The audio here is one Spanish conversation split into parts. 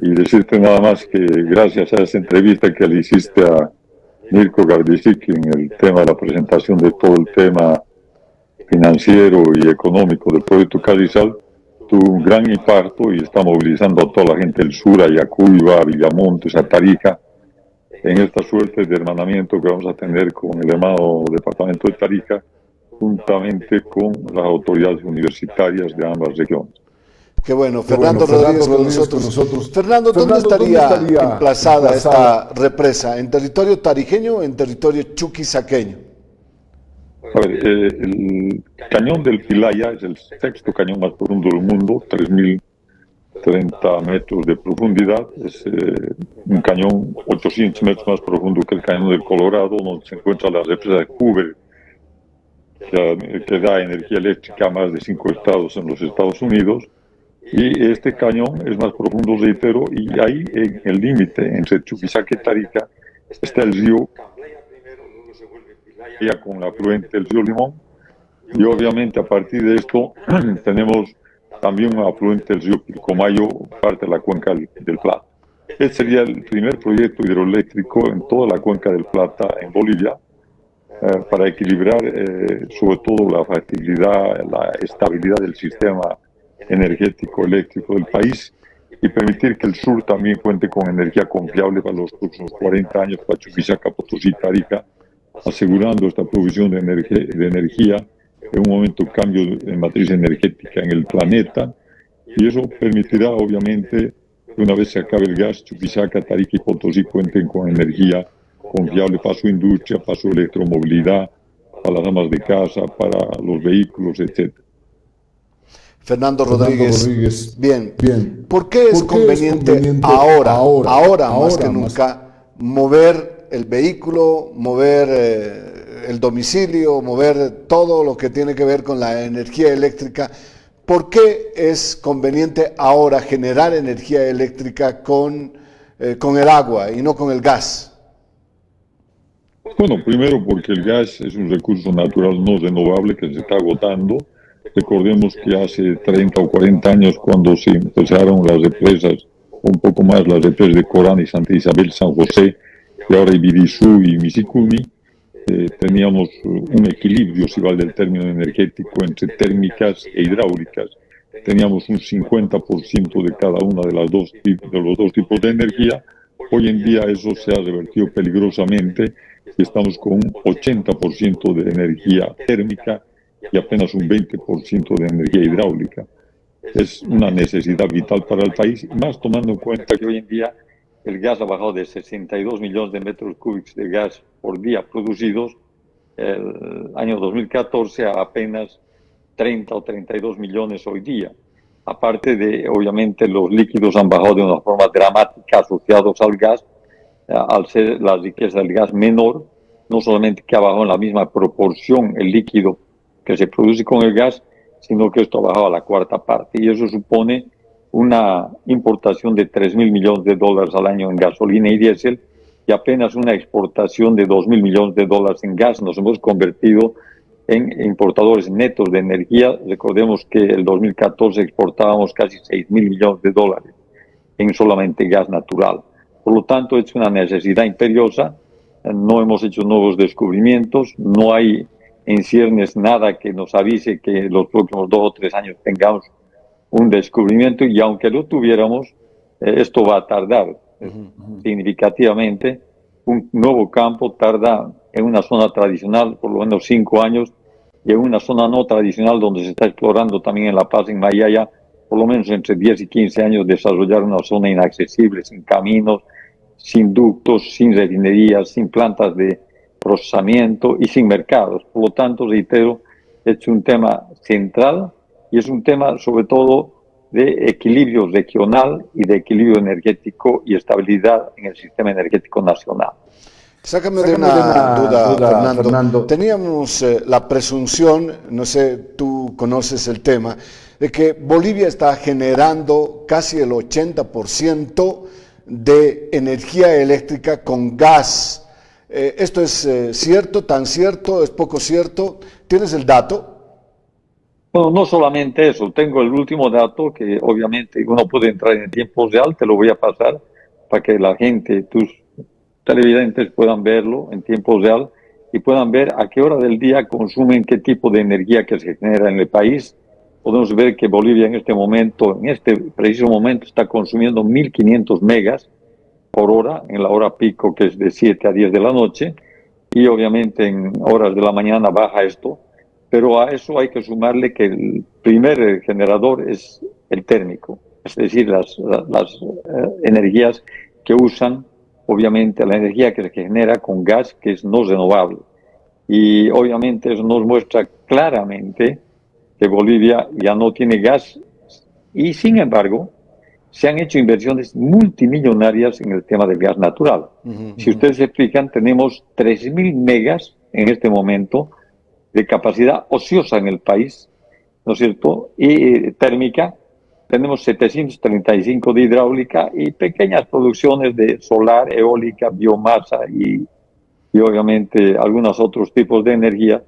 y decirte nada más que gracias a esa entrevista que le hiciste a Mirko Gardicic en el tema de la presentación de todo el tema financiero y económico del proyecto Carrizal, tuvo un gran impacto y está movilizando a toda la gente del sur, a Yacuiba, a Villamontes, a Tarija, en esta suerte de hermanamiento que vamos a tener con el hermano departamento de Tarija, juntamente con las autoridades universitarias de ambas regiones. Qué bueno, Fernando Rodríguez con nosotros. Fernando, ¿dónde estaría emplazada esta represa? ¿En territorio tarijeño o en territorio chuquisaqueño? A ver, el cañón del Pilaya es el sexto cañón más profundo del mundo, 3.030 metros de profundidad. Es un cañón 800 metros más profundo que el cañón del Colorado, donde se encuentra la represa de Hoover, que da energía eléctrica a más de 5 estados en los Estados Unidos. Y este cañón es más profundo, reitero, y ahí en el límite entre Chuquisaca y Tarija está el río con la afluente del río Limón, y obviamente a partir de esto tenemos también un afluente del río Pilcomayo, parte de la cuenca del Plata. Este sería el primer proyecto hidroeléctrico en toda la cuenca del Plata en Bolivia, para equilibrar sobre todo la factibilidad, la estabilidad del sistema energético eléctrico del país y permitir que el sur también cuente con energía confiable para los próximos 40 años para Chuquisaca, Potosí, Tarija, asegurando esta provisión de energía en un momento de cambio de matriz energética en el planeta, y eso permitirá obviamente que una vez se acabe el gas, Chuquisaca, Tarija y Potosí cuenten con energía confiable para su industria, para su electromovilidad, para las amas de casa, para los vehículos, etc. Fernando Rodríguez. Bien. ¿Por qué es conveniente ahora más que nunca, mover el vehículo, mover el domicilio, mover todo lo que tiene que ver con la energía eléctrica? ¿Por qué es conveniente ahora generar energía eléctrica con el agua y no con el gas? Bueno, primero porque el gas es un recurso natural no renovable que se está agotando. Recordemos que hace 30 o 40 años, cuando se empezaron las represas, un poco más las represas de Corán y Santa Isabel, San José, y ahora Ibirizú y Misicuni, teníamos un equilibrio, si vale el término energético, entre térmicas e hidráulicas. Teníamos un 50% de cada una de los dos tipos de energía. Hoy en día eso se ha revertido peligrosamente y estamos con un 80% de energía térmica y apenas un 20% de energía hidráulica. Es una necesidad vital para el país, más tomando en cuenta que hoy en día el gas ha bajado de 62 millones de metros cúbicos de gas por día producidos el año 2014 a apenas 30 o 32 millones hoy día. Aparte de, obviamente, los líquidos han bajado de una forma dramática asociados al gas, al ser la riqueza del gas menor, no solamente que ha bajado en la misma proporción el líquido que se produce con el gas, sino que esto ha bajado a la cuarta parte, y eso supone una importación de 3.000 millones de dólares al año en gasolina y diésel, y apenas una exportación de 2.000 millones de dólares en gas. Nos hemos convertido en importadores netos de energía. Recordemos que el 2014 exportábamos casi 6.000 millones de dólares en solamente gas natural. Por lo tanto, es una necesidad imperiosa. No hemos hecho nuevos descubrimientos, no hay en ciernes nada que nos avise que los próximos 2 o 3 años tengamos un descubrimiento, y aunque lo tuviéramos, esto va a tardar significativamente. Un nuevo campo tarda en una zona tradicional por lo menos 5 años, y en una zona no tradicional donde se está explorando también en La Paz, en Mayaya, por lo menos entre 10 y 15 años desarrollar una zona inaccesible, sin caminos, sin ductos, sin refinerías, sin plantas de procesamiento y sin mercados. Por lo tanto, reitero, es un tema central y es un tema sobre todo de equilibrio regional y de equilibrio energético y estabilidad en el sistema energético nacional. Sácame de una duda, Fernando. Teníamos la presunción, no sé, tú conoces el tema, de que Bolivia está generando casi el 80% de energía eléctrica con gas. ¿Esto es cierto, tan cierto, es poco cierto? ¿Tienes el dato? Bueno, no solamente eso, tengo el último dato que obviamente uno puede entrar en tiempo real, te lo voy a pasar para que la gente, tus televidentes puedan verlo en tiempo real y puedan ver a qué hora del día consumen qué tipo de energía que se genera en el país. Podemos ver que Bolivia en este momento, en este preciso momento, está consumiendo 1.500 megas por hora, en la hora pico que es de 7 a 10 de la noche, y obviamente en horas de la mañana baja esto, pero a eso hay que sumarle que el primer generador es el térmico, es decir, las energías que usan, obviamente la energía que se genera con gas que es no renovable. Y obviamente eso nos muestra claramente que Bolivia ya no tiene gas y sin embargo se han hecho inversiones multimillonarias en el tema del gas natural. Si ustedes se fijan, tenemos 3.000 megas en este momento de capacidad ociosa en el país, ¿no es cierto? Y térmica, tenemos 735 de hidráulica y pequeñas producciones de solar, eólica, biomasa y obviamente algunos otros tipos de energía,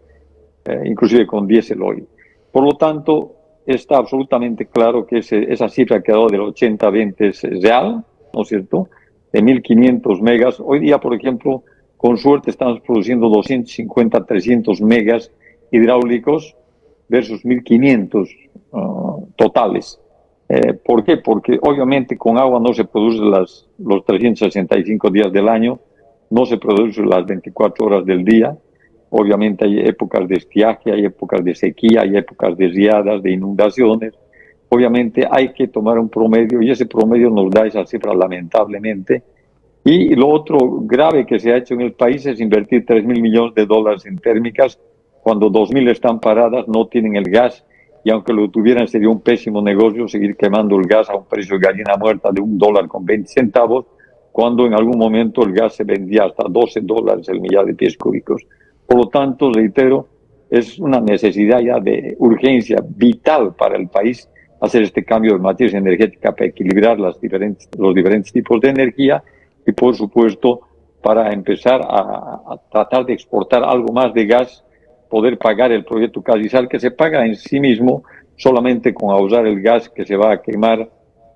inclusive con diésel hoy. Por lo tanto, está absolutamente claro que esa cifra que ha dado del 80-20 es real, ¿no es cierto? De 1.500 megas. Hoy día, por ejemplo, con suerte estamos produciendo 250, 300 megas hidráulicos versus 1.500 totales. ¿Por qué? Porque obviamente con agua no se produce los 365 días del año, no se produce las 24 horas del día. Obviamente hay épocas de estiaje, hay épocas de sequía, hay épocas de riadas, de inundaciones. Obviamente hay que tomar un promedio y ese promedio nos da esa cifra lamentablemente. Y lo otro grave que se ha hecho en el país es invertir 3.000 millones de dólares en térmicas cuando 2.000 están paradas, no tienen el gas y aunque lo tuvieran sería un pésimo negocio seguir quemando el gas a un precio de gallina muerta de $1.20 cuando en algún momento el gas se vendía hasta $12 el millar de pies cúbicos. Por lo tanto, reitero, es una necesidad ya de urgencia vital para el país hacer este cambio de matriz energética para equilibrar los diferentes tipos de energía y, por supuesto, para empezar a tratar de exportar algo más de gas, poder pagar el proyecto Calizal, que se paga en sí mismo solamente con ahorrar el gas que se va a quemar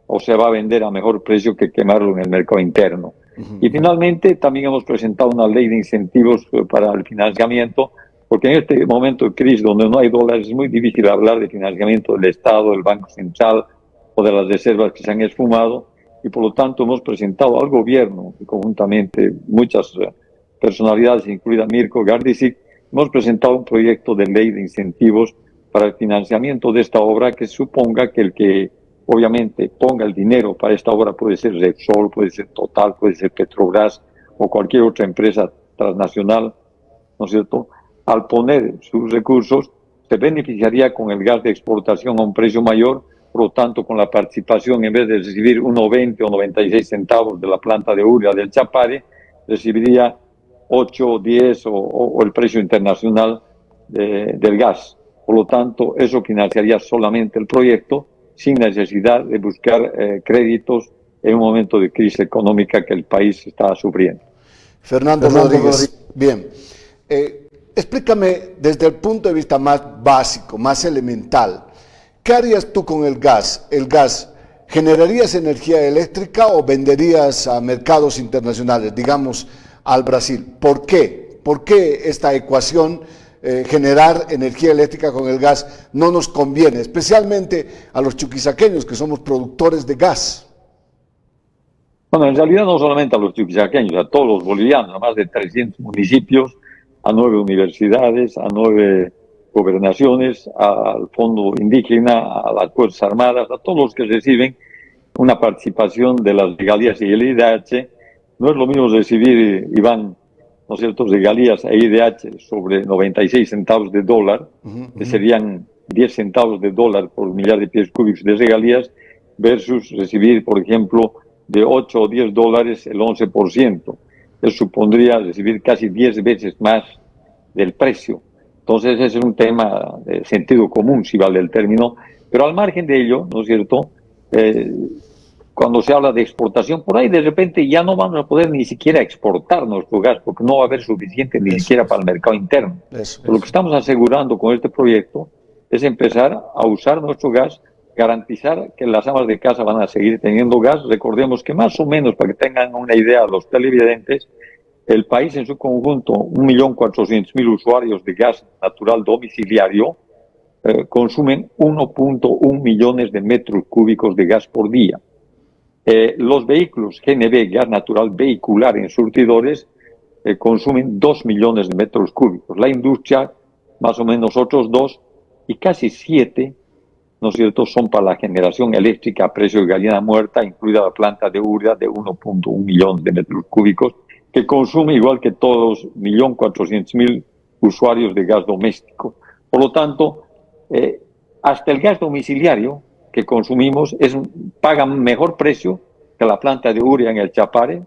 o se va a vender a mejor precio que quemarlo en el mercado interno. Y finalmente también hemos presentado una ley de incentivos para el financiamiento, porque en este momento de crisis donde no hay dólares es muy difícil hablar de financiamiento del Estado, del Banco Central o de las reservas que se han esfumado y por lo tanto hemos presentado al gobierno y conjuntamente muchas personalidades, incluida Mirko Gardicic, hemos presentado un proyecto de ley de incentivos para el financiamiento de esta obra que suponga que el que obviamente ponga el dinero para esta obra puede ser Repsol, puede ser Total, puede ser Petrobras o cualquier otra empresa transnacional, ¿no es cierto? Al poner sus recursos se beneficiaría con el gas de exportación a un precio mayor, por lo tanto con la participación en vez de recibir 1,20 o 96 centavos de la planta de urea del Chapare, recibiría 8, 10 o el precio internacional del gas. Por lo tanto, eso financiaría solamente el proyecto sin necesidad de buscar créditos en un momento de crisis económica que el país está sufriendo. Fernando Rodríguez, bien. Explícame desde el punto de vista más básico, más elemental, ¿qué harías tú con el gas? ¿El gas generarías energía eléctrica o venderías a mercados internacionales, digamos al Brasil? ¿Por qué? ¿Por qué esta ecuación? Generar energía eléctrica con el gas no nos conviene, especialmente a los chuquisaqueños que somos productores de gas. Bueno, en realidad no solamente a los chuquisaqueños, a todos los bolivianos, a más de 300 municipios, a 9 universidades, a 9 gobernaciones, al fondo indígena, a las Fuerzas Armadas, a todos los que reciben una participación de las regalías y el IDH. No es lo mismo recibir, Iván, ¿no es cierto?, regalías e IDH sobre 96 centavos de dólar, que serían 10 centavos de dólar por millar de pies cúbicos de regalías, versus recibir, por ejemplo, de 8 o 10 dólares el 11%. Eso supondría recibir casi 10 veces más del precio. Entonces, ese es un tema de sentido común, si vale el término, pero al margen de ello, ¿no es cierto?, cuando se habla de exportación, por ahí de repente ya no vamos a poder ni siquiera exportar nuestro gas, porque no va a haber suficiente ni siquiera para el mercado interno. Lo que estamos asegurando con este proyecto es empezar a usar nuestro gas, garantizar que las amas de casa van a seguir teniendo gas. Recordemos que más o menos, para que tengan una idea los televidentes, el país en su conjunto, 1.400.000 usuarios de gas natural domiciliario, consumen 1.1 millones de metros cúbicos de gas por día. Los vehículos GNV, gas natural vehicular en surtidores, consumen 2 millones de metros cúbicos. La industria, más o menos otros 2, y casi 7, ¿no es cierto?, son para la generación eléctrica a precio de gallina muerta, incluida la planta de Uria de 1.1 millón de metros cúbicos, que consume igual que todos los 1.400.000 usuarios de gas doméstico. Por lo tanto, hasta el gas domiciliario que consumimos paga mejor precio que la planta de Uria en el Chapare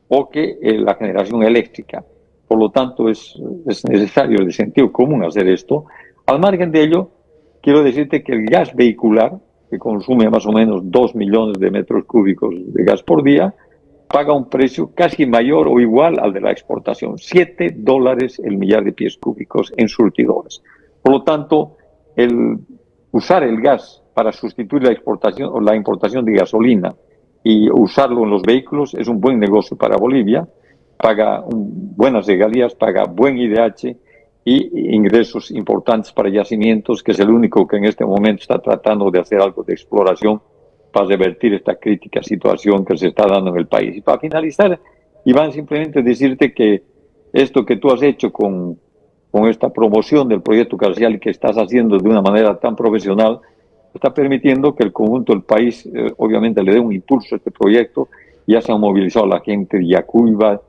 o que la generación eléctrica. Por lo tanto, es necesario, de sentido común, hacer esto. Al margen de ello, quiero decirte que el gas vehicular, que consume más o menos 2 millones de metros cúbicos de gas por día, paga un precio casi mayor o igual al de la exportación, $7 el millar de pies cúbicos en surtidores. Por lo tanto, el usar el gas para sustituir la exportación o la importación de gasolina y usarlo en los vehículos es un buen negocio para Bolivia, paga buenas regalías, paga buen IDH y ingresos importantes para yacimientos, que es el único que en este momento está tratando de hacer algo de exploración para revertir esta crítica situación que se está dando en el país. Y para finalizar, Iván, simplemente decirte que esto que tú has hecho con esta promoción del proyecto carcial que estás haciendo de una manera tan profesional, está permitiendo que el conjunto del país, obviamente, le dé un impulso a este proyecto. Ya se han movilizado la gente de Yacuiba,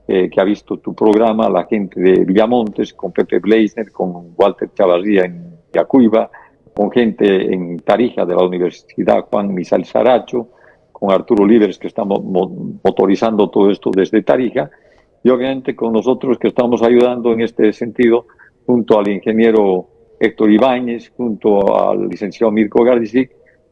que ha visto tu programa, la gente de Villamontes, con Pepe Bleisner, con Walter Chavarría en Yacuiba, con gente en Tarija de la Universidad Juan Misael Saracho, con Arturo Líderes, que estamos motorizando todo esto desde Tarija, y obviamente con nosotros que estamos ayudando en este sentido, junto al ingeniero Héctor Ibáñez, junto al licenciado Mirko Gardisic,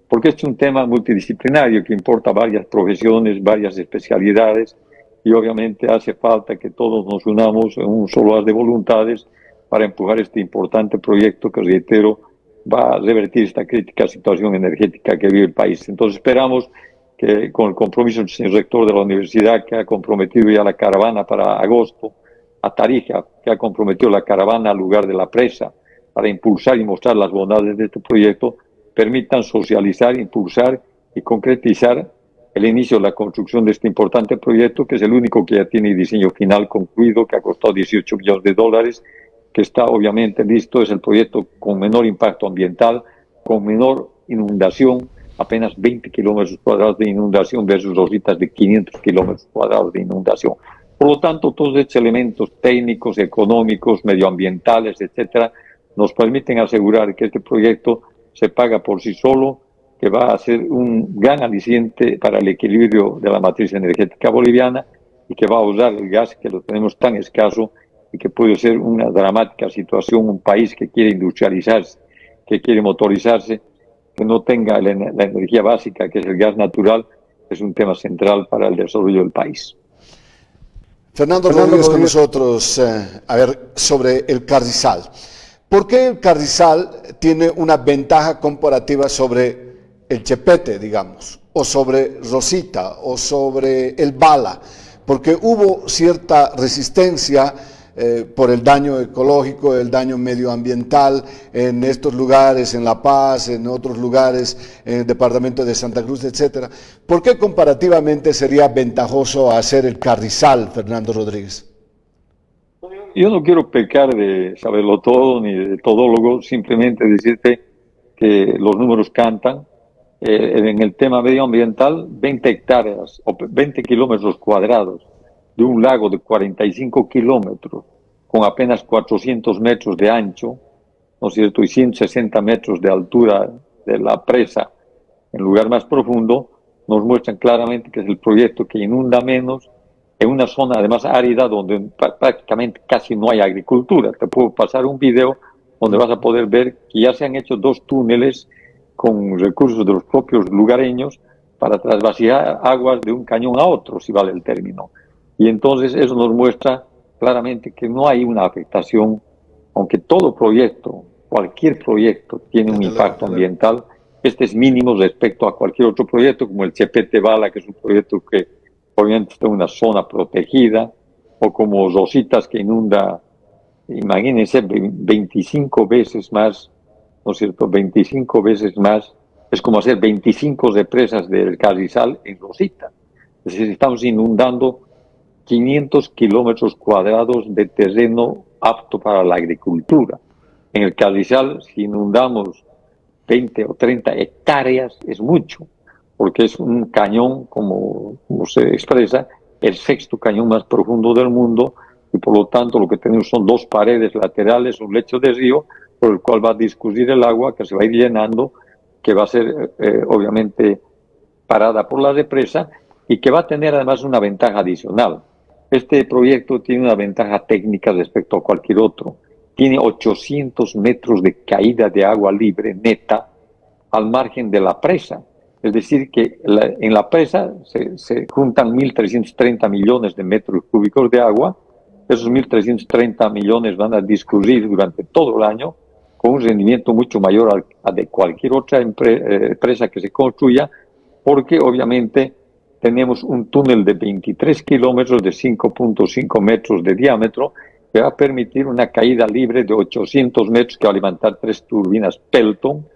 porque es un tema multidisciplinario que importa varias profesiones, varias especialidades, y obviamente hace falta que todos nos unamos en un solo haz de voluntades para empujar este importante proyecto que, reitero, va a revertir esta crítica situación energética que vive el país. Entonces esperamos que con el compromiso del señor rector de la universidad, que ha comprometido ya la caravana para agosto a Tarija, que ha comprometido la caravana al lugar de la presa para impulsar y mostrar las bondades de este proyecto, permitan socializar, impulsar y concretizar el inicio de la construcción de este importante proyecto, que es el único que ya tiene diseño final concluido, que ha costado $18 millones, que está obviamente listo. Es el proyecto con menor impacto ambiental, con menor inundación, apenas 20 kilómetros cuadrados de inundación versus rositas de 500 kilómetros cuadrados de inundación. Por lo tanto, todos estos elementos técnicos, económicos, medioambientales, etcétera, nos permiten asegurar que este proyecto se paga por sí solo, que va a ser un gran aliciente para el equilibrio de la matriz energética boliviana y que va a usar el gas, que lo tenemos tan escaso, y que puede ser una dramática situación, un país que quiere industrializarse, que quiere motorizarse, que no tenga la energía básica, que es el gas natural, es un tema central para el desarrollo del país. Fernando Rodríguez con nosotros, a ver, sobre el carrizal. ¿Por qué el carrizal tiene una ventaja comparativa sobre el Chepete, digamos, o sobre Rosita, o sobre el Bala? Porque hubo cierta resistencia por el daño ecológico, el daño medioambiental en estos lugares, en La Paz, en otros lugares, en el departamento de Santa Cruz, etcétera. ¿Por qué comparativamente sería ventajoso hacer el carrizal, Fernando Rodríguez? Yo no quiero pecar de saberlo todo ni de todólogo, simplemente decirte que los números cantan. En el tema medioambiental, 20 hectáreas o 20 kilómetros cuadrados de un lago de 45 kilómetros con apenas 400 metros de ancho, ¿no es cierto?, y 160 metros de altura de la presa en lugar más profundo, nos muestran claramente que es el proyecto que inunda menos en una zona además árida donde prácticamente casi no hay agricultura. Te puedo pasar un video donde vas a poder ver que ya se han hecho 2 túneles con recursos de los propios lugareños para trasvaciar aguas de un cañón a otro, si vale el término. Y entonces eso nos muestra claramente que no hay una afectación, aunque todo proyecto cualquier proyecto tiene un impacto ambiental. Este es mínimo respecto a cualquier otro proyecto, como el Chepete Bala, que es un proyecto que obviamente está en una zona protegida, o como Rositas, que inunda, imagínense, 25 veces más, ¿no es cierto? 25 veces más, es como hacer 25 represas del Carrizal en Rosita. Es decir, estamos inundando 500 kilómetros cuadrados de terreno apto para la agricultura. En el Carrizal, si inundamos 20 o 30 hectáreas, es mucho, porque es un cañón, como se expresa, el sexto cañón más profundo del mundo, y por lo tanto lo que tenemos son dos paredes laterales, un lecho de río, por el cual va a discurrir el agua, que se va a ir llenando, que va a ser obviamente parada por la represa, y que va a tener además una ventaja adicional. Este proyecto tiene una ventaja técnica respecto a cualquier otro. Tiene 800 metros de caída de agua libre neta al margen de la presa. Es decir, que en la presa se juntan 1.330 millones de metros cúbicos de agua. Esos 1.330 millones van a discurrir durante todo el año con un rendimiento mucho mayor al de cualquier otra presa que se construya, porque obviamente tenemos un túnel de 23 kilómetros de 5.5 metros de diámetro que va a permitir una caída libre de 800 metros que va a levantar 3 turbinas Pelton,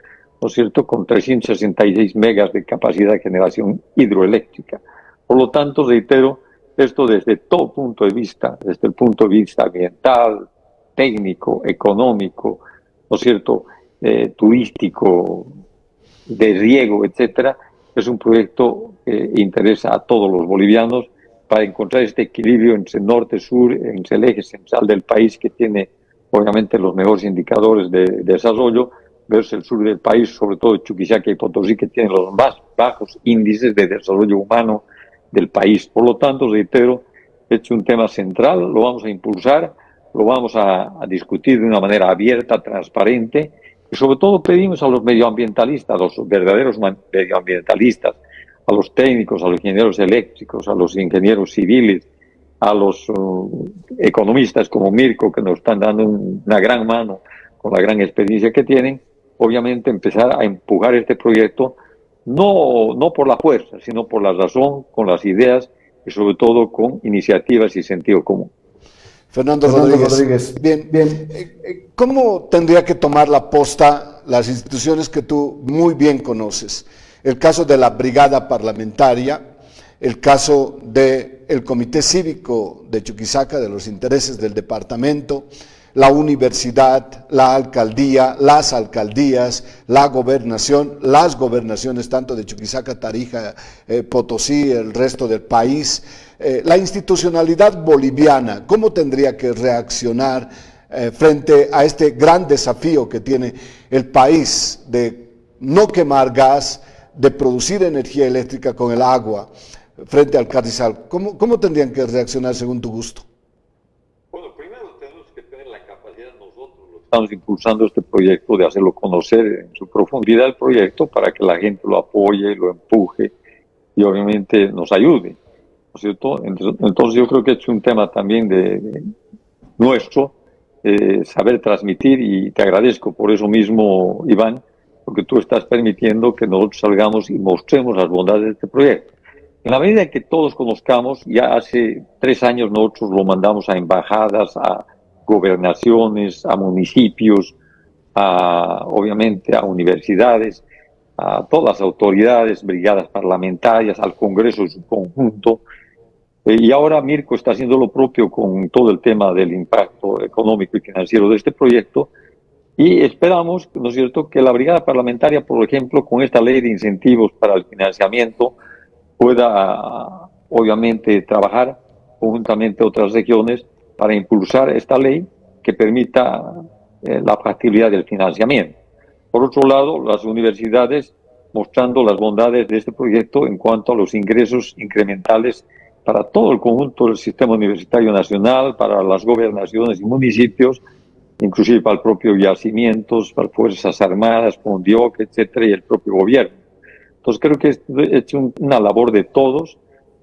¿no es cierto?, con 366 megas de capacidad de generación hidroeléctrica. Por lo tanto, reitero, esto desde todo punto de vista, desde el punto de vista ambiental, técnico, económico, ¿no es cierto?, turístico, de riego, etcétera, es un proyecto que interesa a todos los bolivianos para encontrar este equilibrio entre norte-sur, entre el eje central del país, que tiene obviamente los mejores indicadores de desarrollo, versus el sur del país, sobre todo Chuquisaca y Potosí, que tienen los más bajos índices de desarrollo humano del país. Por lo tanto, reitero, este es un tema central, lo vamos a impulsar, lo vamos a discutir de una manera abierta, transparente, y sobre todo pedimos a los medioambientalistas, a los verdaderos medioambientalistas, a los técnicos, a los ingenieros eléctricos, a los ingenieros civiles, a los economistas como Mirko, que nos están dando una gran mano con la gran experiencia que tienen, obviamente empezar a empujar este proyecto, no por la fuerza, sino por la razón, con las ideas y sobre todo con iniciativas y sentido común. Fernando Rodríguez. Bien. ¿Cómo tendría que tomar la posta las instituciones que tú muy bien conoces? El caso de la Brigada Parlamentaria, el caso del Comité Cívico de Chuquisaca, de los intereses del departamento, la universidad, la alcaldía, las alcaldías, la gobernación, las gobernaciones tanto de Chuquisaca, Tarija, Potosí, el resto del país, la institucionalidad boliviana. ¿Cómo tendría que reaccionar frente a este gran desafío que tiene el país de no quemar gas, de producir energía eléctrica con el agua frente al Carrizal? ¿Cómo tendrían que reaccionar según tu gusto? Estamos impulsando este proyecto de hacerlo conocer en su profundidad el proyecto para que la gente lo apoye, lo empuje y obviamente nos ayude, ¿no es cierto? Entonces yo creo que es un tema también de nuestro, saber transmitir, y te agradezco por eso mismo, Iván, porque tú estás permitiendo que nosotros salgamos y mostremos las bondades de este proyecto. En la medida que todos conozcamos, ya hace 3 años nosotros lo mandamos a embajadas, a gobernaciones, a municipios, obviamente a universidades, a todas las autoridades, brigadas parlamentarias, al Congreso en su conjunto. Y ahora Mirko está haciendo lo propio con todo el tema del impacto económico y financiero de este proyecto. Y esperamos, ¿no es cierto?, que la brigada parlamentaria, por ejemplo, con esta ley de incentivos para el financiamiento, pueda obviamente trabajar conjuntamente a otras regiones para impulsar esta ley que permita la factibilidad del financiamiento. Por otro lado, las universidades mostrando las bondades de este proyecto en cuanto a los ingresos incrementales para todo el conjunto del sistema universitario nacional, para las gobernaciones y municipios, inclusive para el propio yacimientos, para Fuerzas Armadas, Mondioc, etcétera, y el propio gobierno. Entonces creo que es una labor de todos.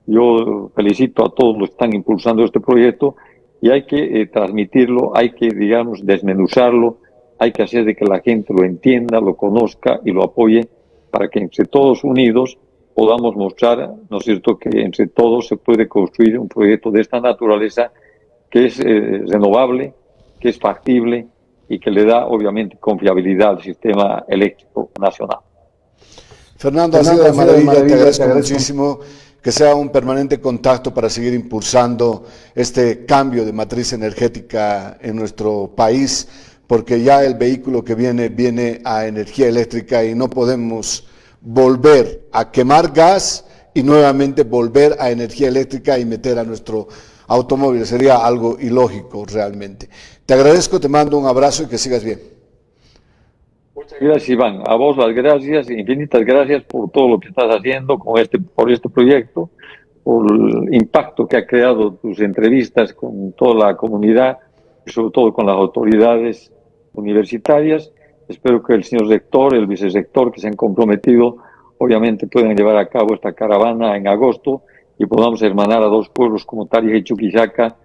Yo felicito a todos los que están impulsando este proyecto, y hay que transmitirlo, hay que, digamos, desmenuzarlo, hay que hacer de que la gente lo entienda, lo conozca y lo apoye para que entre todos unidos podamos mostrar, ¿no es cierto?, que entre todos se puede construir un proyecto de esta naturaleza que es renovable, que es factible y que le da obviamente confiabilidad al sistema eléctrico nacional. Fernando, ha sido de maravilla, te agradezco muchísimo que sea un permanente contacto para seguir impulsando este cambio de matriz energética en nuestro país, porque ya el vehículo que viene a energía eléctrica y no podemos volver a quemar gas y nuevamente volver a energía eléctrica y meter a nuestro automóvil. Sería algo ilógico realmente. Te agradezco, te mando un abrazo y que sigas bien. Muchas gracias, Iván. A vos las gracias, infinitas gracias por todo lo que estás haciendo por este proyecto, por el impacto que ha creado tus entrevistas con toda la comunidad y sobre todo con las autoridades universitarias. Espero que el señor rector, el vicerrector que se han comprometido, obviamente puedan llevar a cabo esta caravana en agosto y podamos hermanar a dos pueblos como Tarija y Chuquisaca